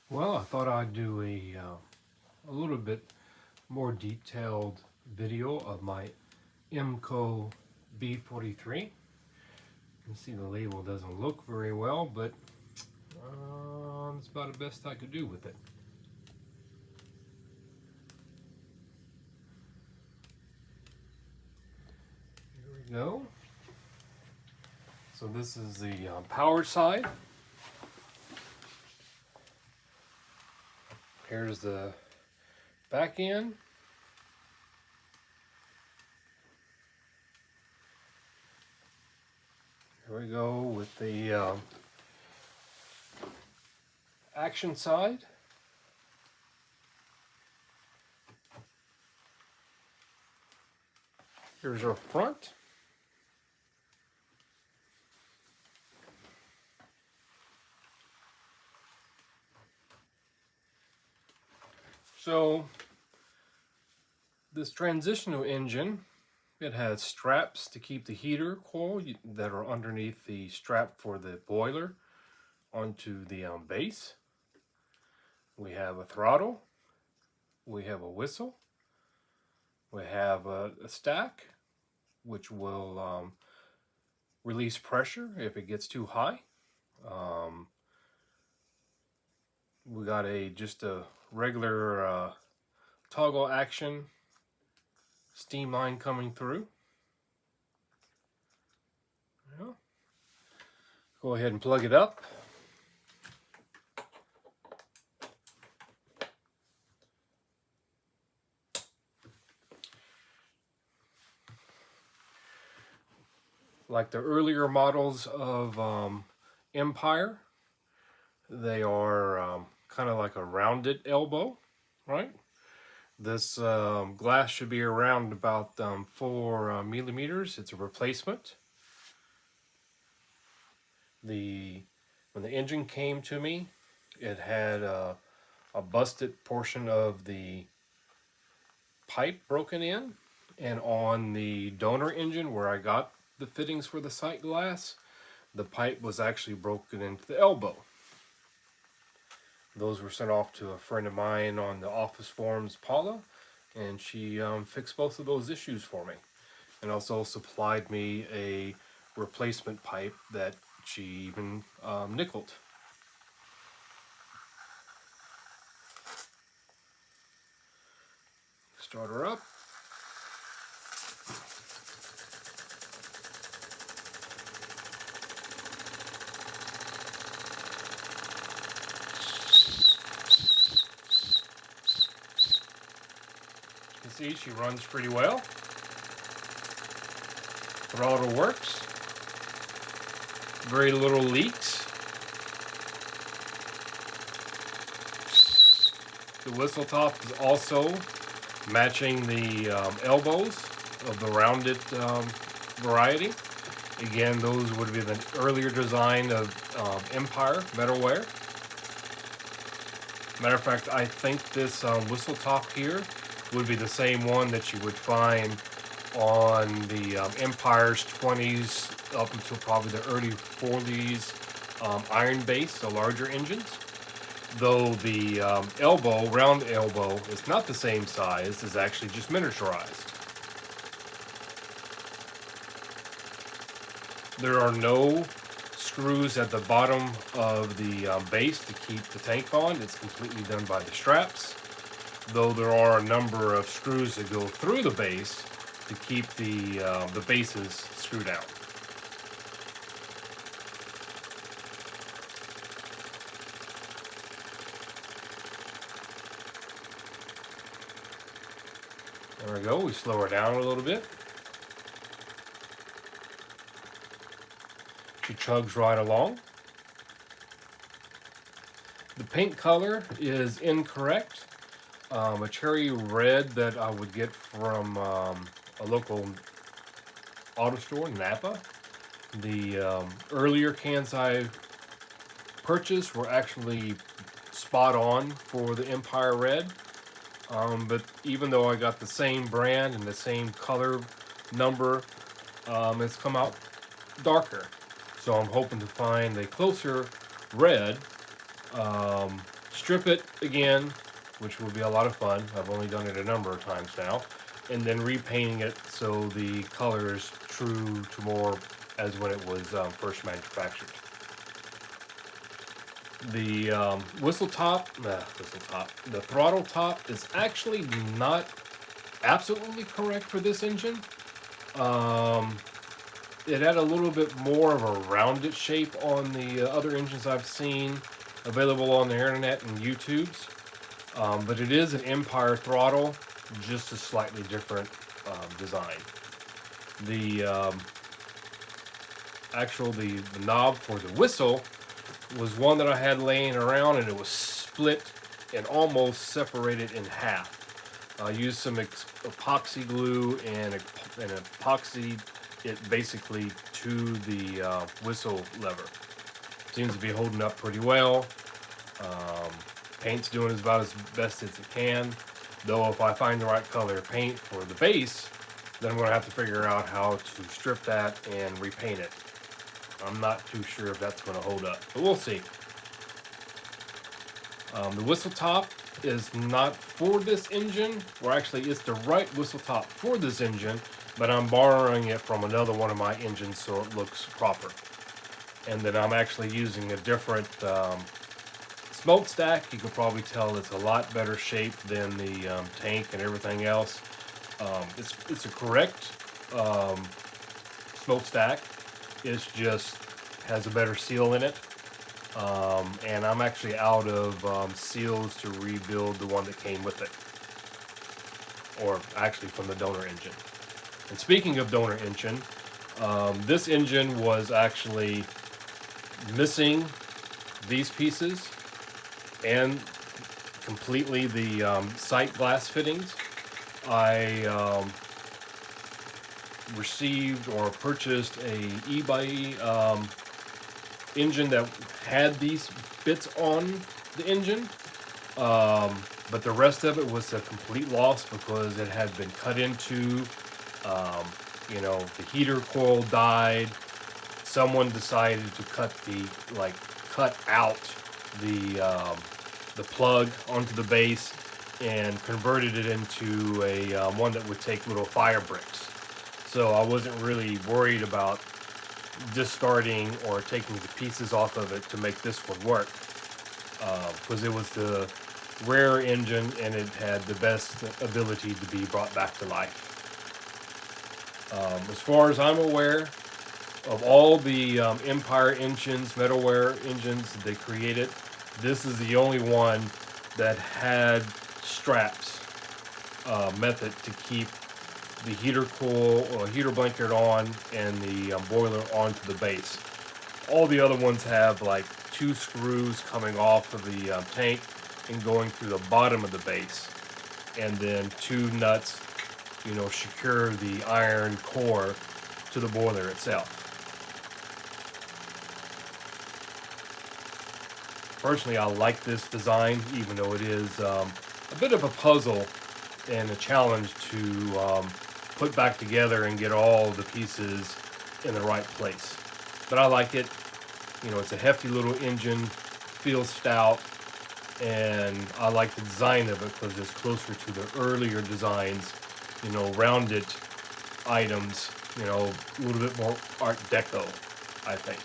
Well, I thought I'd do a little bit more detailed video of my Empco B43. You can see the label doesn't look very well, but it's about the best I could do with it. Here we go. So this is the power side. Here's the back end. Here we go with the action side. Here's our front. So this transitional engine, it has straps to keep the heater coil that are underneath the strap for the boiler onto the base. We have a throttle, we have a whistle, we have a stack which will release pressure if it gets too high. We got just a regular toggle action steam line coming through. Yeah. Go ahead and plug it up. Like the earlier models of Empire, they are kind of like a rounded elbow, right? This glass should be around about 4 millimeters. It's a replacement. When the engine came to me, it had a busted portion of the pipe broken in, and on the donor engine where I got the fittings for the sight glass, the pipe was actually broken into the elbow. Those were sent off to a friend of mine on the office forums, Paula, and she fixed both of those issues for me, and also supplied me a replacement pipe that she even nickeled. Start her up. You can see she runs pretty well. Throttle works. Very little leaks. The whistle top is also matching the elbows of the rounded variety. Again, those would be the earlier design of Empire Metal Ware. Matter of fact, I think this whistle top here would be the same one that you would find on the Empire's 20s up until probably the early 40s iron base, the larger engines. Though the round elbow, is not the same size, is actually just miniaturized. There are no screws at the bottom of the base to keep the tank on. It's completely done by the straps, though there are a number of screws that go through the base to keep the bases screwed out. There we go, we slow her down a little bit. She chugs right along. The paint color is incorrect. A cherry red that I would get from a local auto store, Napa. The earlier cans I purchased were actually spot on for the Empire Red. But even though I got the same brand and the same color number, it's come out darker. So I'm hoping to find a closer red strip it again, which will be a lot of fun. I've only done it a number of times now. And then repainting it so the color is true to more as when it was first manufactured. The the throttle top is actually not absolutely correct for this engine. It had a little bit more of a rounded shape on the other engines I've seen available on the internet and YouTube's. But it is an Empire throttle, just a slightly different design. The the knob for the whistle was one that I had laying around, and it was split and almost separated in half. I used some epoxy glue and epoxy it basically to the whistle lever. Seems to be holding up pretty well. Paint's doing about as best as it can, though if I find the right color paint for the base, then I'm going to have to figure out how to strip that and repaint it. I'm not too sure if that's going to hold up, but we'll see. The whistle top is not for this engine, or actually it's the right whistle top for this engine, but I'm borrowing it from another one of my engines so it looks proper. And then I'm actually using a different smokestack. You can probably tell it's a lot better shape than the tank and everything else. It's a correct smokestack. It's just has a better seal in it. And I'm actually out of seals to rebuild the one that came with it, or actually from the donor engine. And speaking of donor engine, this engine was actually missing these pieces and completely the sight glass fittings. I received or purchased a eBay engine that had these bits on the engine, but the rest of it was a complete loss because it had been cut into. You know, the heater coil died. Someone decided to cut out the plug onto the base and converted it into a one that would take little fire bricks. So I wasn't really worried about discarding or taking the pieces off of it to make this one work, because it was the rare engine and it had the best ability to be brought back to life. As far as I'm aware, of all the Empire engines, metalware engines that they created, this is the only one that had straps method to keep the heater coil or heater blanket on and the boiler onto the base. All the other ones have like 2 screws coming off of the tank and going through the bottom of the base, and then 2 nuts, you know, secure the iron core to the boiler itself. Personally, I like this design, even though it is a bit of a puzzle and a challenge to put back together and get all the pieces in the right place. But I like it. You know, it's a hefty little engine, feels stout, and I like the design of it because it's closer to the earlier designs, you know, rounded items, you know, a little bit more Art Deco, I think.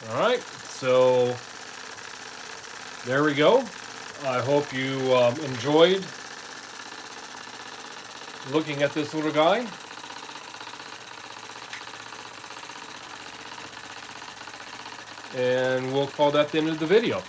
Alright, so there we go. I hope you enjoyed looking at this little guy. And we'll call that the end of the video.